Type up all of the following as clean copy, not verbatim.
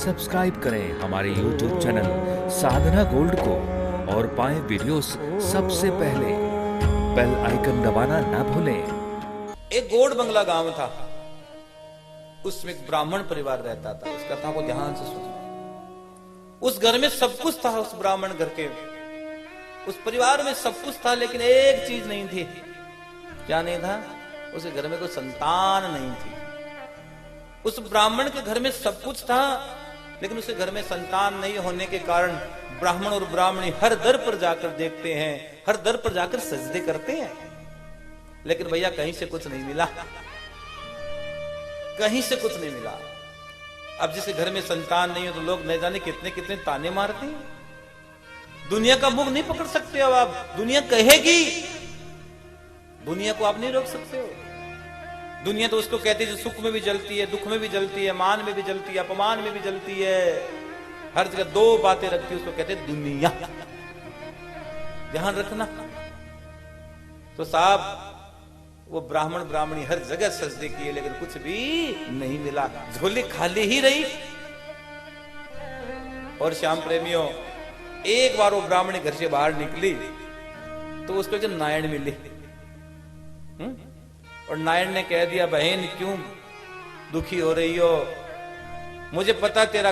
Subscribe करें हमारे YouTube channel साधना gold को और पाएं वीडियोस सबसे पहले। बेल आइकन दबाना ना भूलें। एक गोड बंगला गांव था, उसमें एक ब्राह्मण परिवार रहता था। उस कथा को ध्यान से सुनो। उस घर में सब कुछ था, उस ब्राह्मण घर के उस परिवार में सब कुछ था, लेकिन एक चीज नहीं थी। क्या नहीं था? उस घर में कोई संतान नहीं थी। उस ब्राह्मण के घर में सब कुछ था, लेकिन उसे घर में संतान नहीं होने के कारण ब्राह्मण और ब्राह्मणी हर दर पर जाकर देखते हैं, हर दर पर जाकर सजदे करते हैं, लेकिन भैया कहीं से कुछ नहीं मिला, कहीं से कुछ नहीं मिला। अब जिसे घर में संतान नहीं हो तो लोग न जाने कितने कितने ताने मारते हैं। दुनिया का मुख नहीं पकड़ सकते। अब आप दुनिया कहेगी, दुनिया को आप नहीं रोक सकते हो। दुनिया तो उसको कहती है जो सुख में भी जलती है, दुख में भी जलती है, मान में भी जलती है, अपमान में भी जलती है, हर जगह दो बातें रखती है, उसको कहते हैं दुनिया। ध्यान रखना। तो साहब वो ब्राह्मण ब्राह्मणी हर जगह सजदे किए, लेकिन कुछ भी नहीं मिला, झोली खाली ही रही। और श्याम प्रेमियों, एक बार वो ब्राह्मणी घर से बाहर निकली तो उसको जो नारायण मिली, और नारायण ने कह दिया, बहन क्यों दुखी हो रही हो? मुझे पता तेरा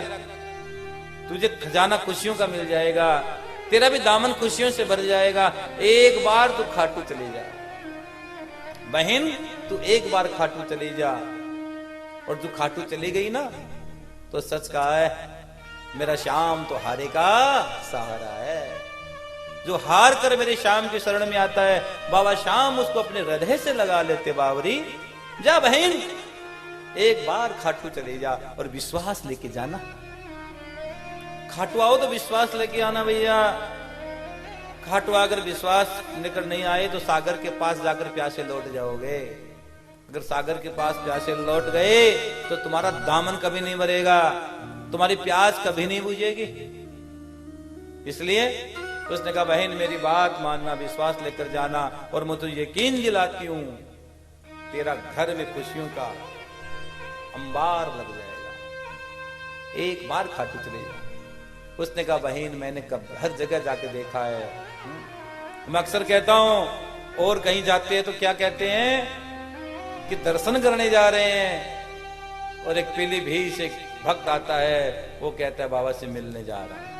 तुझे खजाना खुशियों का मिल जाएगा, तेरा भी दामन खुशियों से भर जाएगा। एक बार तू खाटू चले जा बहन, तू एक बार खाटू चली जा। और तू खाटू चली गई ना, तो सच कहा है, मेरा श्याम तो हारे का सहारा है। जो हार कर मेरे श्याम की शरण में आता है, बाबा श्याम उसको अपने हृदय से लगा लेते। बावरी जा बहन, एक बार खाटू चले जा और विश्वास लेके जाना। खाटू आओ तो विश्वास लेके आना भैया। खाटू अगर विश्वास लेकर नहीं आए तो सागर के पास जाकर प्यासे लौट जाओगे। अगर सागर के पास प्यासे लौट गए तो तुम्हारा दामन कभी नहीं भरेगा, तुम्हारी प्यास कभी नहीं बुझेगी। इसलिए उसने कहा, बहन मेरी बात मानना, विश्वास लेकर जाना, और मैं तुझे यकीन दिलाती हूं तेरा घर में खुशियों का अंबार लग जाएगा। एक बार खाटू चले जा। उसने कहा, बहन मैंने कब हर जगह जाके देखा है। मैं अक्सर कहता हूं, और कहीं जाते हैं तो क्या कहते हैं कि दर्शन करने जा रहे हैं, और एक पीलीभीत से भक्त आता है, वो कहता है बाबा से मिलने जा रहा है।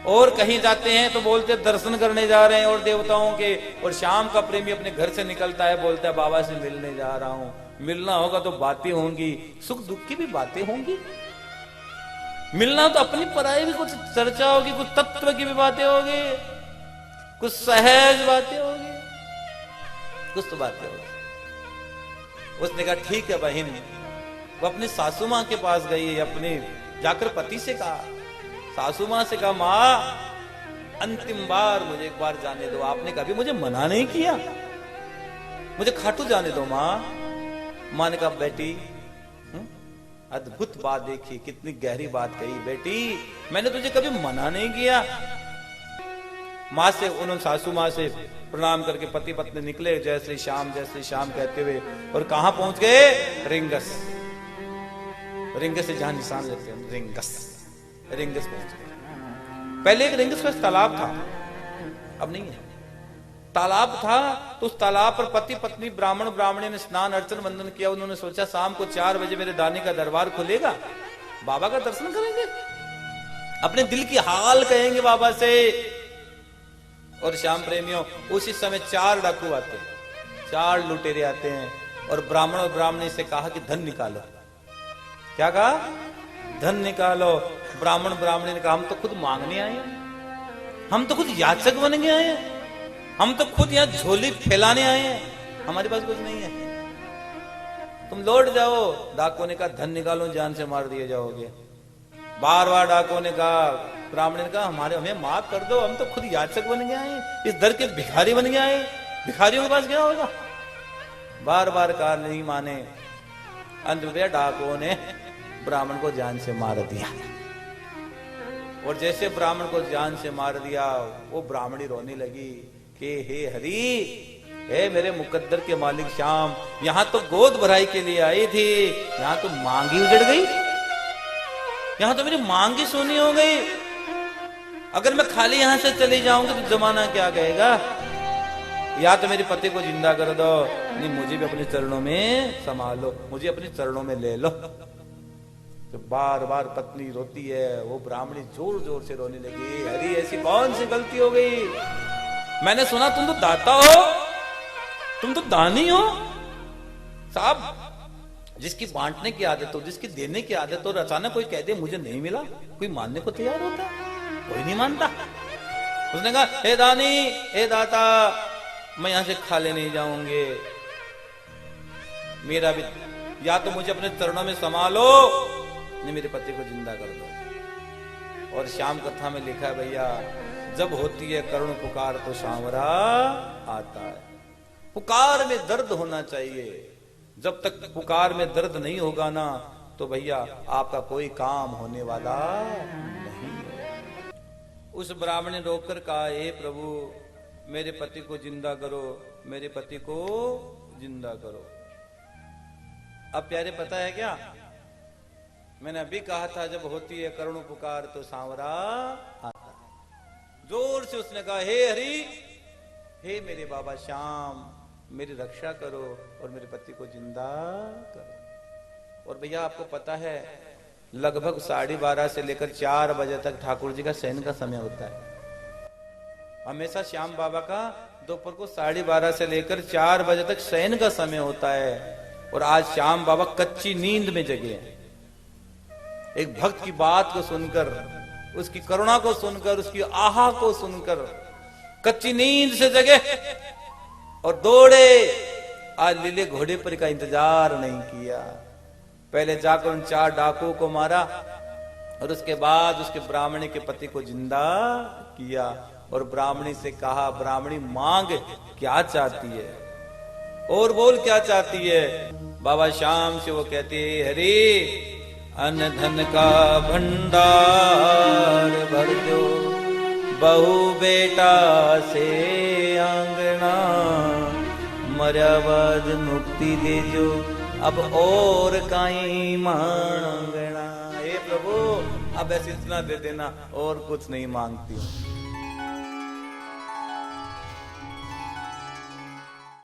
और कहीं जाते हैं तो बोलते हैं दर्शन करने जा रहे हैं और देवताओं के, और शाम का प्रेमी अपने घर से निकलता है, बोलता है बाबा से मिलने जा रहा हूं। मिलना होगा तो बातें होंगी, सुख दुख की भी बातें होंगी। मिलना तो अपनी पराई भी कुछ चर्चा होगी, कुछ तत्व की भी बातें होगी, कुछ सहज बातें होगी, कुछ तो बातें होगी। उसने कहा ठीक है बहन। वो अपनी सासू मां के पास गई, अपने जाकर पति से कहा, सासू मां से कहा, मां अंतिम बार मुझे एक बार जाने दो। आपने कभी मुझे मना नहीं किया, मुझे खाटू जाने दो मां। मां ने कहा, बेटी अद्भुत बात देखी, कितनी गहरी बात कही बेटी, मैंने तुझे कभी मना नहीं किया। मां से उन्होंने सासू मां से प्रणाम करके पति पत्नी निकले, जय श्री श्याम जय श्री श्याम कहते हुए, और कहां पहुंच गए? रिंगस। रिंगस से जहां निशान लेते हैं, रिंगस रिंगस पहुंच गए। पहले एक रिंगस का तालाब था, अब नहीं है। तालाब था तो उस तालाब पर पति पत्नी ब्राह्मण ब्राह्मणी ने स्नान अर्चन वंदन किया। उन्होंने सोचा शाम को 4 बजे मेरे दानी का दरबार खुलेगा, बाबा का दर्शन करेंगे, अपने दिल की हाल कहेंगे बाबा से। और श्याम प्रेमियों, उसी समय 4 डाकू आते हैं, 4 लुटेरे आते हैं, और ब्राह्मण और ब्राह्मणी से कहा कि धन निकालो। क्या कहा? धन निकालो। ब्राह्मण ब्राह्मणी ने कहा, हम तो खुद मांगने आए हैं, हम तो खुद याचक बन के आए हैं, हम तो खुद यहां झोली फैलाने आए हैं, हमारे पास कुछ नहीं है, तुम लौट जाओ। डाकुओं ने कहा, धन निकालो, जान से मार दिए जाओगे। बार बार डाकुओं ने कहा, ब्राह्मण ने कहा, हमें माफ कर दो, हम तो खुद याचक बन गए आए, इस दर के भिखारी बन गए आए, भिखारियों के पास क्या होगा? बार बार कहा, नहीं माने। अंत में डाकुओं ने ब्राह्मण को जान से मार दिया। और जैसे ब्राह्मण को जान से मार दिया, वो ब्राह्मणी रोने लगी कि हे हरि, हे मेरे मुकद्दर के मालिक श्याम, यहां तो गोद भराई के लिए आई थी, यहां तो मांगी उजड़ गई। यहां तो मेरी मांग ही सुनी हो गई। अगर मैं खाली यहां से चली जाऊंगी तो जमाना क्या कहेगा। या तो मेरे पति को जिंदा कर दो, नहीं मुझे भी अपने चरणों में संभालो, मुझे अपने चरणों में ले लो। तो बार बार पत्नी रोती है, वो ब्राह्मणी जोर जोर से रोने लगी, अरे ऐसी कौन सी गलती हो गई। मैंने सुना तुम तो दाता हो, तुम तो दानी हो। साहब जिसकी बांटने की आदत हो, जिसकी देने की आदत हो, और अचानक कोई कह दे मुझे नहीं मिला, कोई मानने को तैयार होता? कोई नहीं मानता। उसने कहा हे दानी, हे दाता, मैं यहां से खाले नहीं जाऊंगे, मेरा भी या तो मुझे अपने चरणों में संभालो, नहीं मेरे पति को जिंदा कर दो। और श्याम कथा में लिखा है भैया, जब होती है करुण पुकार तो सांवरा आता है। पुकार में दर्द होना चाहिए। जब तक पुकार में दर्द नहीं होगा ना, तो भैया आपका कोई काम होने वाला नहीं है। उस ब्राह्मण ने रोककर कहा, हे प्रभु मेरे पति को जिंदा करो, मेरे पति को जिंदा करो। अब प्यारे पता है क्या, मैंने अभी कहा था जब होती है करुण पुकार तो सांवरा आता है। जोर से उसने कहा, हे हरि, हे मेरे बाबा श्याम, मेरी रक्षा करो और मेरे पति को जिंदा करो। और भैया आपको पता है लगभग 12:30 से लेकर 4 बजे तक ठाकुर जी का शयन का समय होता है। हमेशा श्याम बाबा का दोपहर को 12:30 से लेकर 4 बजे तक शयन का समय होता है। और आज श्याम बाबा कच्ची नींद में जगे हैं। एक भक्त की बात को सुनकर, उसकी करुणा को सुनकर, उसकी आहा को सुनकर कच्ची नींद से जगे और दौड़े। आज लीले घोड़े पर का इंतजार नहीं किया, पहले जाकर उन 4 डाकुओं को मारा और उसके बाद उसके ब्राह्मणी के पति को जिंदा किया। और ब्राह्मणी से कहा, ब्राह्मणी मांग क्या चाहती है, और बोल क्या चाहती है। बाबा श्याम से वो कहते, हरे अन्न धन का भंडार भर दो, बहु बेटा से आंगना, मर्यावद मुक्ति दे जो, अब और काई मांगना। हे प्रभु अब ऐसे इतना दे देना, और कुछ नहीं मांगती हूं।